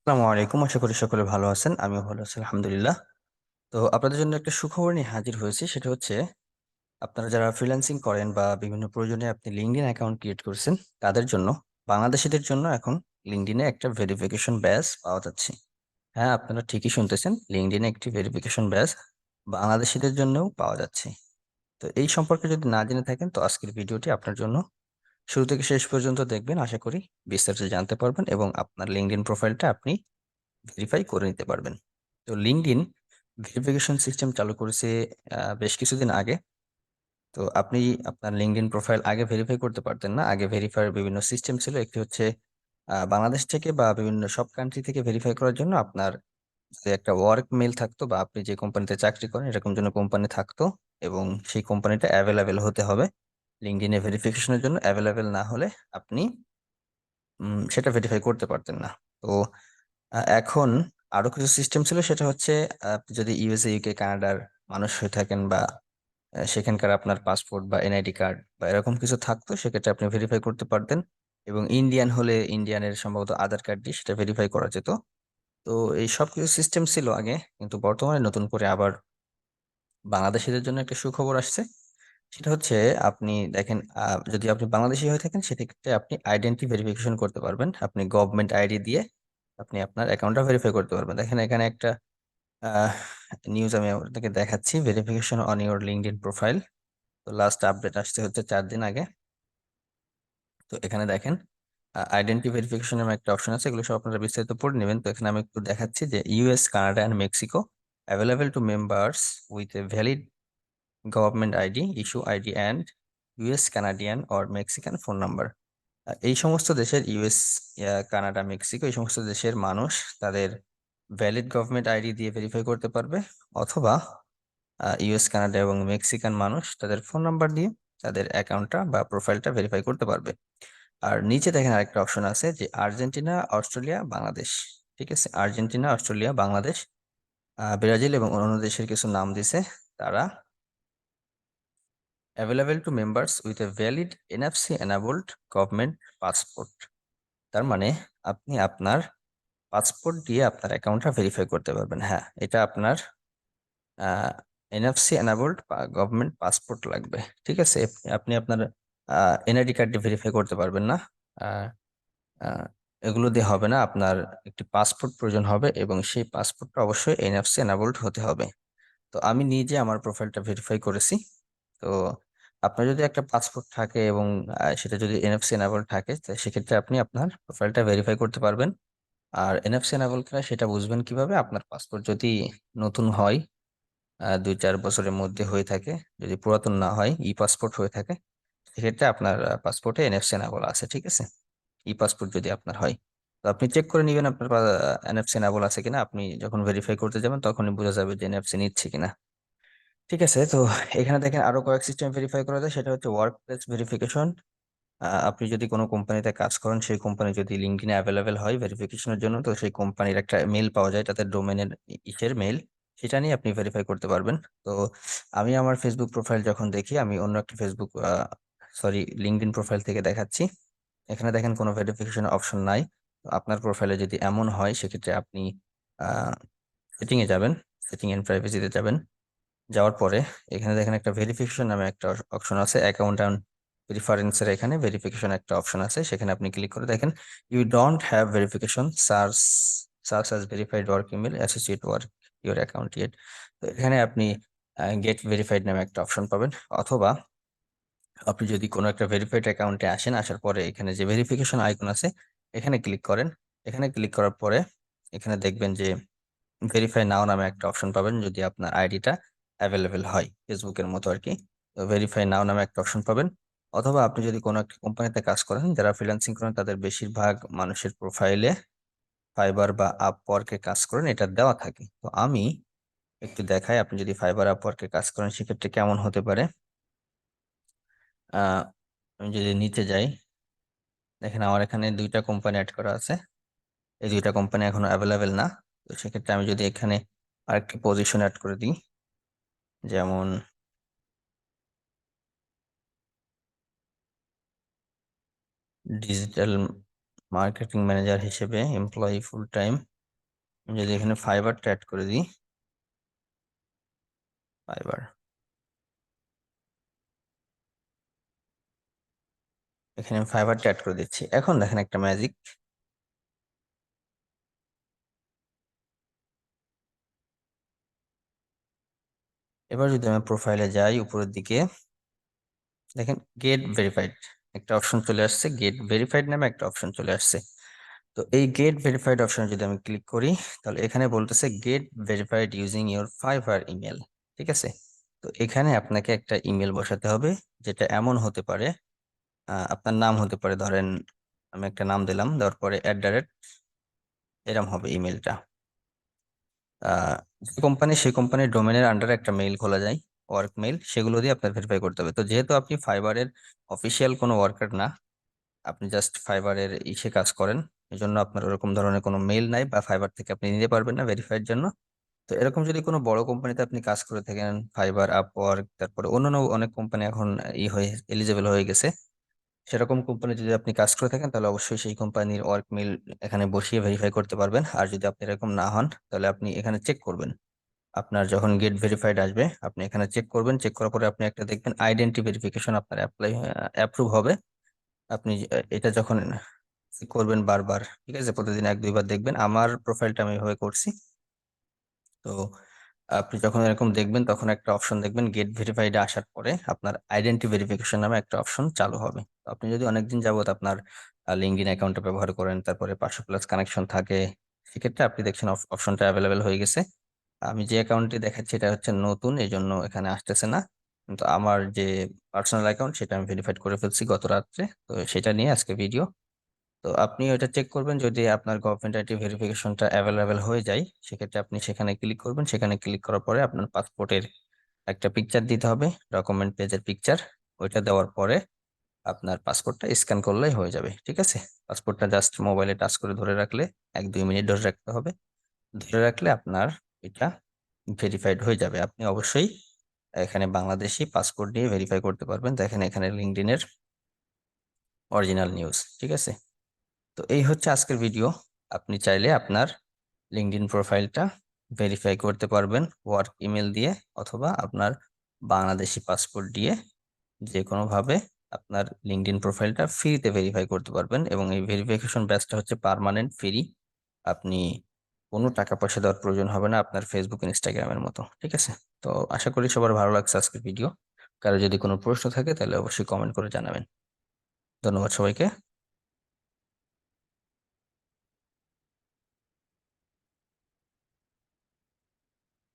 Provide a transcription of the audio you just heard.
আসসালামু আলাইকুম, আশা করি সকলে ভালো আছেন। আমিও ভালো আছি আলহামদুলিল্লাহ। তো আপনাদের জন্য একটা সুখবর নিয়ে হাজির হয়েছি। সেটা হচ্ছে আপনারা যারা ফ্রিল্যান্সিং করেন বা বিভিন্ন প্রয়োজনে আপনি লিঙ্কডইন অ্যাকাউন্ট ক্রিয়েট করেছেন, তাদের জন্য, বাংলাদেশীদের জন্য এখন লিঙ্কডইনে একটা ভেরিফিকেশন ব্যাজ পাওয়া যাচ্ছে। হ্যাঁ, আপনারা ঠিকই শুনতেছেন, লিঙ্কডইনে একটি ভেরিফিকেশন ব্যাজ বাংলাদেশীদের জন্যও পাওয়া যাচ্ছে। তো এই সম্পর্কে যদি না জেনে থাকেন, তো আজকের ভিডিওটি আপনার জন্য। শুরু থেকে শেষ পর্যন্ত দেখবেন, আশা করি বিস্তারিত জানতে পারবেন এবং আপনার লিঙ্কডইন প্রোফাইলটা আপনি ভেরিফাই করে নিতে পারবেন। তো লিঙ্কডইন ভেরিফিকেশন সিস্টেম চালু করেছে বেশ কিছুদিন আগে। তো আপনি আপনার লিঙ্কডইন প্রোফাইল আগে ভেরিফাই করতে পারতেন না। আগে ভেরিফাইয়ের বিভিন্ন সিস্টেম ছিল। একটি হচ্ছে বাংলাদেশ থেকে বা বিভিন্ন সব কান্ট্রি থেকে ভেরিফাই করার জন্য আপনার যে একটা ওয়ার্ক মেল থাকতো, বা আপনি যে কোম্পানিতে চাকরি করেন এরকম যেন কোম্পানি থাকতো, এবং সেই কোম্পানিটা অ্যাভেলেবেল হতে হবে। লিঙ্কডইনে ভেরিফিকেশনের জন্য অ্যাভেলেবেল না হলে আপনি সেটা ভেরিফাই করতে পারতেন না। তো এখন আরো কিছু সিস্টেম ছিল। সেটা হচ্ছে আপনি যদি ইউএসএ, ইউকে, কানাডার মানুষ হয়ে থাকেন, বা সেখানকার আপনার পাসপোর্ট বা এনআইডি কার্ড বা এরকম কিছু থাকতো, সেক্ষেত্রে আপনি ভেরিফাই করতে পারতেন। এবং ইন্ডিয়ান হলে ইন্ডিয়ানের সম্ভবত আধার কার্ড দিয়ে সেটা ভেরিফাই করা যেত। তো এই সব কিছু সিস্টেম ছিল আগে, কিন্তু বর্তমানে নতুন করে আবার বাংলাদেশিদের জন্য একটা সুখবর আসছে। সেটা হচ্ছে, আপনি দেখেন, যদি আপনি বাংলাদেশি হয়ে থাকেন সেক্ষেত্রে আপনি আইডেন্টি ভেরিফিকেশন করতে পারবেন। আপনি গভর্নমেন্ট আইডি দিয়ে আপনি আপনার অ্যাকাউন্টটা ভেরিফাই করতে পারবেন। দেখেন এখানে একটা নিউজ আমি আপনাকে দেখাচ্ছি, verification on your LinkedIn profile. তো লাস্ট আপডেট আসতে হচ্ছে 4 দিন আগে। তো এখানে দেখেন আইডেন্টি ভেরিফিকেশন নামে একটা অপশন আছে, এগুলো সব আপনারা বিস্তারিত পড়ে নেবেন। তো এখানে আমি একটু দেখাচ্ছি যে US, Canada and Mexico available to members with a valid government ID, issue ID and US, Canadian or Mexican phone number. এই সমস্ত দেশের, ইউএস, কানাডা, মেক্সিকো, এই সমস্ত দেশের মানুষ তাদের ভ্যালিড গভর্নমেন্ট আইডি দিয়ে ভেরিফাই করতে পারবে, অথবা ইউএস, কানাডা এবং মেক্সিকান মানুষ তাদের ফোন নাম্বার দিয়ে তাদের অ্যাকাউন্টটা বা প্রোফাইলটা ভেরিফাই করতে পারবে। আর নিচে দেখেন আরেকটা অপশন আছে যে আর্জেন্টিনা, অস্ট্রেলিয়া, বাংলাদেশ। ঠিক আছে, আর্জেন্টিনা, অস্ট্রেলিয়া, বাংলাদেশ, ব্রাজিল এবং অন্য দেশের কিছু নাম দিছে। তারা available to members with a valid NFC enabled government passport. তার মানে আপনি আপনার পাসপোর্ট দিয়ে আপনার অ্যাকাউন্টটা ভেরিফাই করতে পারবেন। হ্যাঁ, এটা আপনার এনএফসি এনাবলড গভর্নমেন্ট পাসপোর্ট লাগবে। ঠিক আছে, আপনি আপনার এনআইডি কার্ড দিয়ে ভেরিফাই করতে পারবেন না। আহ, আহ, এগুলো দিয়ে হবে না, আপনার একটি পাসপোর্ট প্রয়োজন হবে, এবং সেই পাসপোর্টটা অবশ্যই এনএফসি এনাবলড হতে হবে। তো আমি নিজে আমার প্রোফাইলটা ভেরিফাই করেছি। তো আপনার যদি একটা পাসপোর্ট থাকে এবং সেটা যদি এনএফসি এনাবল থাকে, তো সেক্ষেত্রে আপনি আপনার প্রোফাইলটা ভেরিফাই করতে পারবেন। আর এনএফসি এনাবল কিনা সেটা বুঝবেন কিভাবে? আপনার পাসপোর্ট যদি নতুন হয়, 2-4 বছরের মধ্যে হয়ে থাকে, যদি পুরাতন না হয়, ই পাসপোর্ট হয়ে থাকে, সেক্ষেত্রে আপনার পাসপোর্টে এনএফসি এনাবল আছে। ঠিক আছে, ই পাসপোর্ট যদি আপনার হয়, তো আপনি চেক করে নিবেন আপনার এনএফসি এনাবল আছে কিনা। আপনি যখন ভেরিফাই করতে যাবেন তখনই বোঝা যাবে যে এনএফসি নিচ্ছে কিনা। ঠিক আছে, তো এখানে দেখেন আরো কয়েক সিস্টেম ভেরিফাই করা যায়। সেটা হচ্ছে ওয়ার্ক প্লেস ভেরিফিকেশন। আপনি যদি কোনো কোম্পানিতে কাজ করেন, সেই কোম্পানি যদি লিঙ্কডইনে অ্যাভেলেবেল হয় ভেরিফিকেশনের জন্য, তো সেই কোম্পানির একটা মেল পাওয়া যায়, তাদের ডোমেনের ইসের মেল, সেটা নিয়ে আপনি ভেরিফাই করতে পারবেন। তো আমি আমার ফেসবুক প্রোফাইল যখন দেখি, আমি অন্য একটা ফেসবুক, সরি, লিঙ্কডইন প্রোফাইল থেকে দেখাচ্ছি। এখানে দেখেন কোনো ভেরিফিকেশন অপশন নাই। তো আপনার প্রোফাইলে যদি এমন হয়, সেক্ষেত্রে আপনি সেটিং এ যাবেন, সেটিং এন্ড প্রাইভেসিতে যাবেন। যাওয়ার পরে এখানে দেখেন একটা ভেরিফিকেশন নামে একটা অপশন আছে, অ্যাকাউন্ট অ্যান্ড প্রিফারেন্সের এখানে ভেরিফিকেশন একটা অপশন আছে, সেখানে আপনি ক্লিক করে দেখেন you don't have verification search search as verified work email associate work your account yet. তো এখানে আপনি গেট ভেরিফাইড নামে একটা অপশন পাবেন, অথবা আপনি যদি কোনো একটা ভেরিফাইড অ্যাকাউন্টে আসেন, আসার পরে এখানে যে ভেরিফিকেশন আইকন আছে, এখানে ক্লিক করেন। এখানে ক্লিক করার পরে এখানে দেখবেন যে ভেরিফাই নাও নামে একটা অপশন পাবেন, যদি আপনার আইডিটা অ্যাভেলেবেল হয় ফেসবুকের মতো আর কি। তো ভেরিফাই নাও নামে একটা অপশন পাবেন। অথবা আপনি যদি কোনো একটা কোম্পানিতে কাজ করেন, যারা ফ্রিল্যান্সিং করেন, তাদের বেশিরভাগ মানুষের প্রোফাইলে ফাইবার বা আপওয়ার্কে কাজ করেন, এটা দেওয়া থাকে। তো আমি একটু দেখাই, আপনি যদি ফাইবার আপওয়ার্কে কাজ করেন সেক্ষেত্রে কেমন হতে পারে। আহ আমি যদি নিচে যাই, দেখেন আমার এখানে 2টা কোম্পানি অ্যাড করা আছে। এই 2টা কোম্পানি এখনো অ্যাভেলেবেল না। তো সেক্ষেত্রে আমি যদি এখানে আরেকটা পজিশন অ্যাড করে দিই, যেমন ডিজিটাল মার্কেটিং ম্যানেজার হিসেবে, এমপ্লয়ি ফুল টাইম, আমি যদি এখানে ফাইবারটা অ্যাড করে দিই, ফাইবার, এখানে আমি ফাইবারটা অ্যাড করে দিচ্ছি। এখন দেখেন একটা ম্যাজিক, এবার যদি আমি প্রোফাইলে যাই উপরের দিকে দেখেন গেট ভেরিফাইড একটা অপশন চলে আসছে, গেট ভেরিফাইড নামে একটা অপশন চলে আসছে। তো এই গেট ভেরিফাইড অপশনে যদি আমি ক্লিক করি, তাহলে এখানে বলতেছে get verified using your fiber email. ঠিক আছে, তো এখানে আপনাকে একটা ইমেল বসাতে হবে, যেটা এমন হতে পারে, আপনার নাম হতে পারে, ধরেন আমি একটা নাম দিলাম, দেওয়ার পরে এরম হবে ইমেলটা। যে কোম্পানি, সেই কোম্পানির ডোমেনের আন্ডারে একটা মেইল খোলা যায়, ওয়ার্ক মেইল, সেগুলো দিয়ে আপনার ভেরিফাই করতে হবে। তো যেহেতু আপনি ফাইবারের অফিসিয়াল কোনো ওয়ার্কার না, আপনি জাস্ট ফাইবারের ইসে কাজ করেন, এই জন্য আপনার ওরকম ধরনের কোনো মেইল নাই বা ফাইবার থেকে আপনি নিতে পারবেন না ভেরিফাইয়ের জন্য। তো এরকম যদি কোনো বড় কোম্পানিতে আপনি কাজ করে থাকেন, ফাইবার, আপওয়ার্ক, তারপরে অন্যান্য অনেক কোম্পানি এখন হয়ে এলিজেবল হয়ে গেছে, সেরকম কোম্পানি যদি আপনি কাজ করে থাকেন, তাহলে অবশ্যই সেই কোম্পানির ওয়ার্ক মেইল এখানে বসিয়ে ভেরিফাই করতে পারবেন। আর যদি আপনি এরকম না হন, তাহলে আপনি এখানে চেক করবেন, আপনার যখন গেট ভেরিফাইড আসবে আপনি এখানে চেক করবেন, চেক করার পরে আপনি একটা দেখবেন আইডেন্টি ভেরিফিকেশন আপনার অ্যাপ্রুভ হবে। আপনি এটা যখন করবেন বারবার, ঠিক আছে, প্রতিদিন 1-2 বার দেখবেন। আমার প্রোফাইলটা আমি এভাবে করছি। তো আপনি যখন এরকম দেখবেন, তখন একটা অপশন দেখবেন গেট ভেরিফাইড আসার পরে আপনার আইডেন্টি ভেরিফিকেশন নামে একটা অপশন চালু হবে। তো আপনি যদি অনেকদিন যাবত আপনার লিঙ্কডইন অ্যাকাউন্টটা ব্যবহার করেন, তারপরে 500+ কানেকশন থাকে, সেক্ষেত্রে আপনি দেখছেন অপশনটা অ্যাভেলেবেল হয়ে গেছে। আমি যে অ্যাকাউন্টটি দেখাচ্ছি এটা হচ্ছে নতুন, এই জন্য এখানে আসতেছে না, কিন্তু আমার যে পার্সোনাল অ্যাকাউন্ট সেটা আমি ভেরিফাইড করে ফেলছি গত রাত্রে। তো সেটা নিয়ে আজকে ভিডিও। তো আপনি ওইটা চেক করবেন, যদি আপনার গভর্নমেন্ট আইডি ভেরিফিকেশনটা অ্যাভেলেবেল হয়ে যায়, সেক্ষেত্রে আপনি সেখানে ক্লিক করবেন। সেখানে ক্লিক করার পরে আপনার পাসপোর্টের একটা পিকচার দিতে হবে, ডকুমেন্ট পেজের পিকচার। ওইটা দেওয়ার পরে আপনার পাসপোর্টটা স্ক্যান করলেই হয়ে যাবে। ঠিক আছে, পাসপোর্টটা জাস্ট মোবাইলে টাচ করে ধরে রাখলে, 1-2 মিনিট ধরে রাখতে হবে, ধরে রাখলে আপনার এটা ভেরিফাইড হয়ে যাবে। আপনি অবশ্যই এখানে বাংলাদেশি পাসপোর্ট দিয়ে ভেরিফাই করতে পারবেন। দেখেন এখানে লিঙ্কডইনের অরিজিনাল নিউজ। ঠিক আছে, তো এই হচ্ছে আজকের ভিডিও। আপনি চাইলে আপনার লিঙ্কডইন প্রোফাইলটা ভেরিফাই করতে পারবেন ওয়ার্ক ইমেল দিয়ে, অথবা আপনার বাংলাদেশি পাসপোর্ট দিয়ে, যে কোনোভাবে আপনার লিঙ্কডইন প্রোফাইলটা ফ্রিতে ভেরিফাই করতে পারবেন। এবং এই ভেরিফিকেশন ব্যাচটা হচ্ছে পার্মানেন্ট ফ্রি, আপনি কোনো টাকা পয়সা দেওয়ার প্রয়োজন হবে না, আপনার ফেসবুক ইনস্টাগ্রামের মতো। ঠিক আছে, তো আশা করি সবার ভালো লাগছে আজকের ভিডিও। কারো যদি কোনো প্রশ্ন থাকে তাহলে অবশ্যই কমেন্ট করে জানাবেন। ধন্যবাদ সবাইকে।